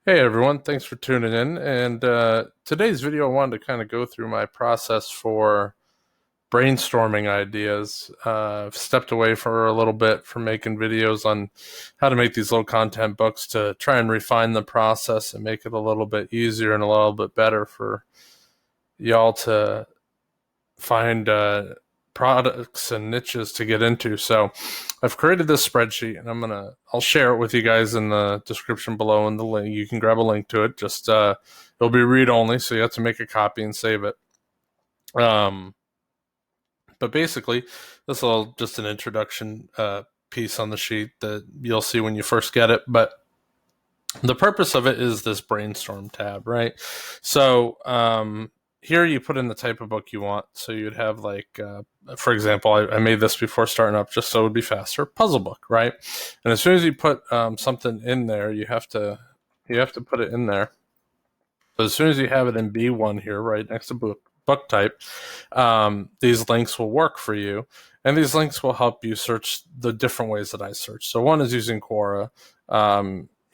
Hey everyone, thanks for tuning in. And today's video, I wanted to kind of go through my process for brainstorming ideas. I've stepped away for a little bit from making videos on how to make these little content books to try and refine the process and make it a little bit easier and a little bit better for y'all to find products and niches to get into. So I've created this spreadsheet and I'll share it with you guys in the description below, and the link, you can grab a link to it. Just it'll be read only, so you have to make a copy and save it. But basically, this is just an introduction piece on the sheet that you'll see when you first get it. But the purpose of it is this brainstorm tab, right? So here you put in the type of book you want. So you'd have like, for example, I made this before starting up just so it would be faster. Puzzle book, right? And as soon as you put something in there, you have to put it in there. So as soon as you have it in B1 here, right next to book type, these links will work for you. And these links will help you search the different ways that I search. So one is using Quora.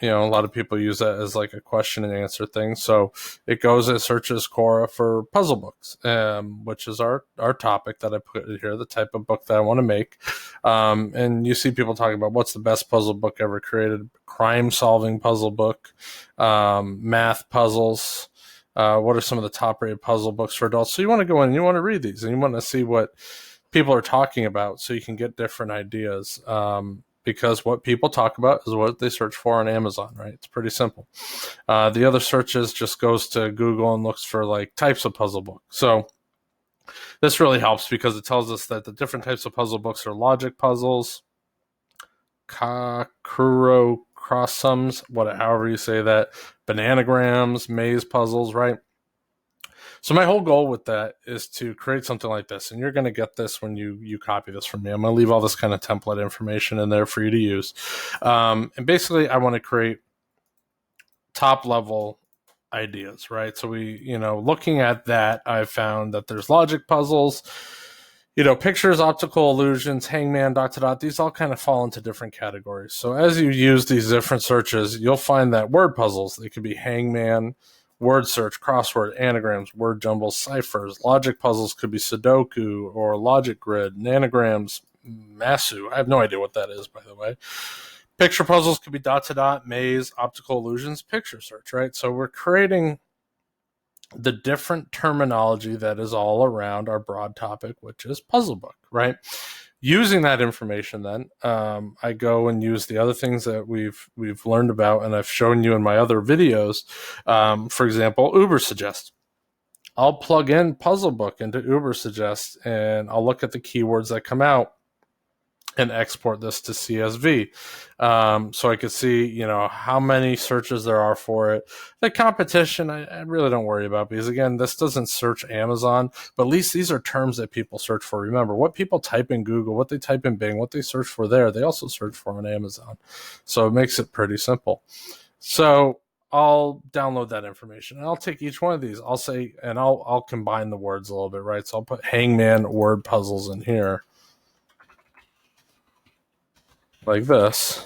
A lot of people use that as like a question and answer thing. So it goes and searches Quora for puzzle books, which is our topic that I put here, the type of book that I want to make. And you see people talking about what's the best puzzle book ever created, crime solving puzzle book, math puzzles. What are some of the top rated puzzle books for adults? So you want to go in and you want to read these and you want to see what people are talking about so you can get different ideas. Because what people talk about is what they search for on Amazon, right? It's pretty simple. The other searches just goes to Google and looks for like types of puzzle book. So this really helps because it tells us that the different types of puzzle books are logic puzzles, Kakuro cross sums, however you say that, bananagrams, maze puzzles, right? So my whole goal with that is to create something like this, and you're going to get this when you copy this from me. I'm going to leave all this kind of template information in there for you to use. And basically, I want to create top level ideas, right? So looking at that, I've found that there's logic puzzles, pictures, optical illusions, hangman, ... These all kind of fall into different categories. So as you use these different searches, you'll find that word puzzles, they could be hangman, word search, crossword, anagrams, word jumbles, ciphers. Logic puzzles could be Sudoku or logic grid. Anagrams, Masu. I have no idea what that is, by the way. Picture puzzles could be ... maze, optical illusions, picture search, right? So we're creating the different terminology that is all around our broad topic, which is puzzle book, right? Using that information, then I go and use the other things that we've learned about, and I've shown you in my other videos. For example, Ubersuggest. I'll plug in puzzle book into Ubersuggest, and I'll look at the keywords that come out and export this to CSV. So I could see, how many searches there are for it. The competition, I really don't worry about because, again, this doesn't search Amazon, but at least these are terms that people search for. Remember, what people type in Google, what they type in Bing, what they search for there, they also search for on Amazon. So it makes it pretty simple. So I'll download that information and I'll take each one of these. I'll say, and I'll combine the words a little bit, right? So I'll put hangman word puzzles in here, like this.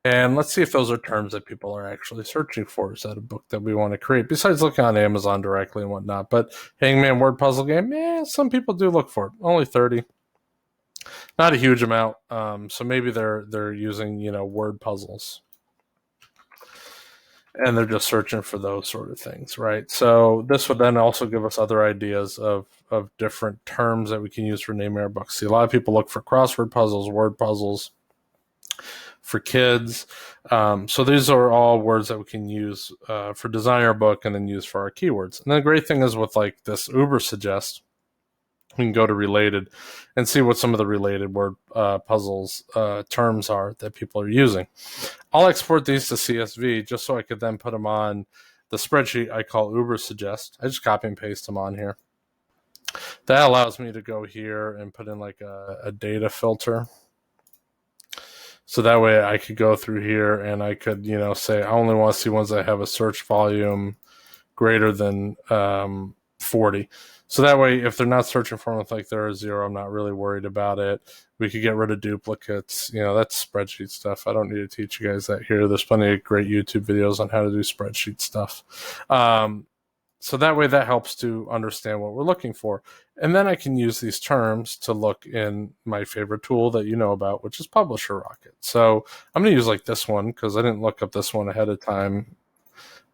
And let's see if those are terms that people are actually searching for. Is that a book that we want to create? Besides looking on Amazon directly and whatnot. But hangman word puzzle game, some people do look for it. Only 30. Not a huge amount. So maybe they're using, word puzzles. And they're just searching for those sort of things, right? So this would then also give us other ideas of different terms that we can use for naming our books. See, a lot of people look for crossword puzzles, word puzzles, for kids. So these are all words that we can use for design our book and then use for our keywords. And the great thing is with like this Ubersuggest, we can go to related and see what some of the related word puzzles terms are that people are using. I'll export these to CSV just so I could then put them on the spreadsheet I call Ubersuggest. I just copy and paste them on here. That allows me to go here and put in like a data filter. So that way I could go through here and I could, say I only want to see ones that have a search volume greater than 40. So that way, if they're not searching for them with like there or zero, I'm not really worried about it. We could get rid of duplicates. That's spreadsheet stuff. I don't need to teach you guys that here. There's plenty of great YouTube videos on how to do spreadsheet stuff. So that way, that helps to understand what we're looking for. And then I can use these terms to look in my favorite tool that you know about, which is Publisher Rocket. So I'm going to use like this one because I didn't look up this one ahead of time.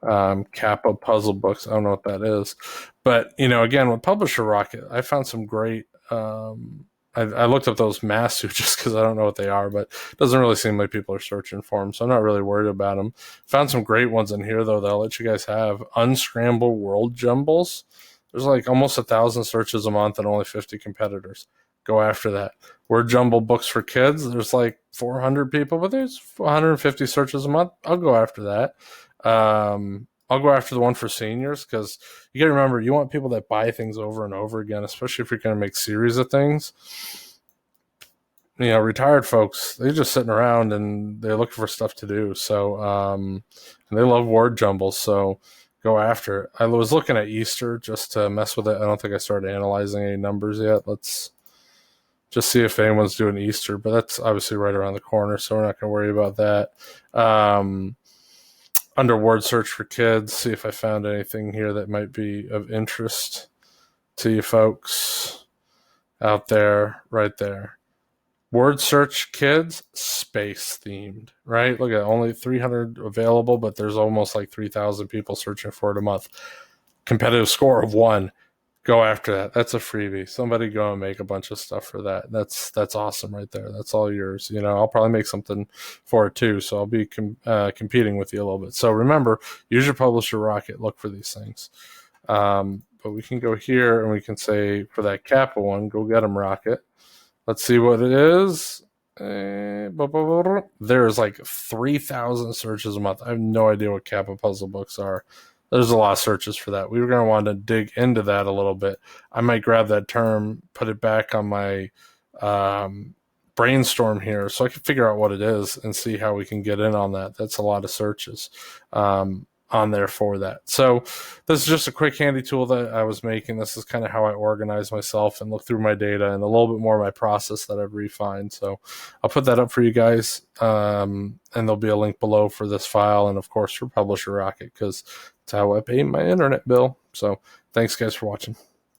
Kappa Puzzle Books. I don't know what that is. But, again, with Publisher Rocket, I found some great... I looked up those Masu just because I don't know what they are, but it doesn't really seem like people are searching for them, so I'm not really worried about them. Found some great ones in here, though, that I'll let you guys have. Unscramble World Jumbles. There's like almost 1,000 searches a month and only 50 competitors. Go after that. Word Jumble Books for Kids. There's like 400 people, but there's 150 searches a month. I'll go after that. I'll go after the one for seniors because you got to remember, you want people that buy things over and over again, especially if you're going to make series of things. Retired folks, they're just sitting around and they're looking for stuff to do. So, and they love word jumbles. So go after it. I was looking at Easter just to mess with it. I don't think I started analyzing any numbers yet. Let's just see if anyone's doing Easter, but that's obviously right around the corner, so we're not going to worry about that. Under word search for kids, see if I found anything here that might be of interest to you folks out there, right there. Word search kids, space themed, right? Look at only 300 available, but there's almost like 3,000 people searching for it a month. Competitive score of 1. Go after that. That's a freebie. Somebody go and make a bunch of stuff for that. That's awesome right there. That's all yours. I'll probably make something for it too. So I'll be competing with you a little bit. So remember, use your Publisher Rocket. Look for these things. But we can go here and we can say for that Kappa one, go get them, Rocket. Let's see what it is. There's like 3,000 searches a month. I have no idea what Kappa puzzle books are. There's a lot of searches for that. We were going to want to dig into that a little bit. I might grab that term, put it back on my brainstorm here so I can figure out what it is and see how we can get in on that. That's a lot of searches on there for that. So this is just a quick handy tool that I was making. This is kind of how I organize myself and look through my data and a little bit more of my process that I've refined. So I'll put that up for you guys. And there'll be a link below for this file and of course for Publisher Rocket because it's how I pay my internet bill. So thanks guys for watching.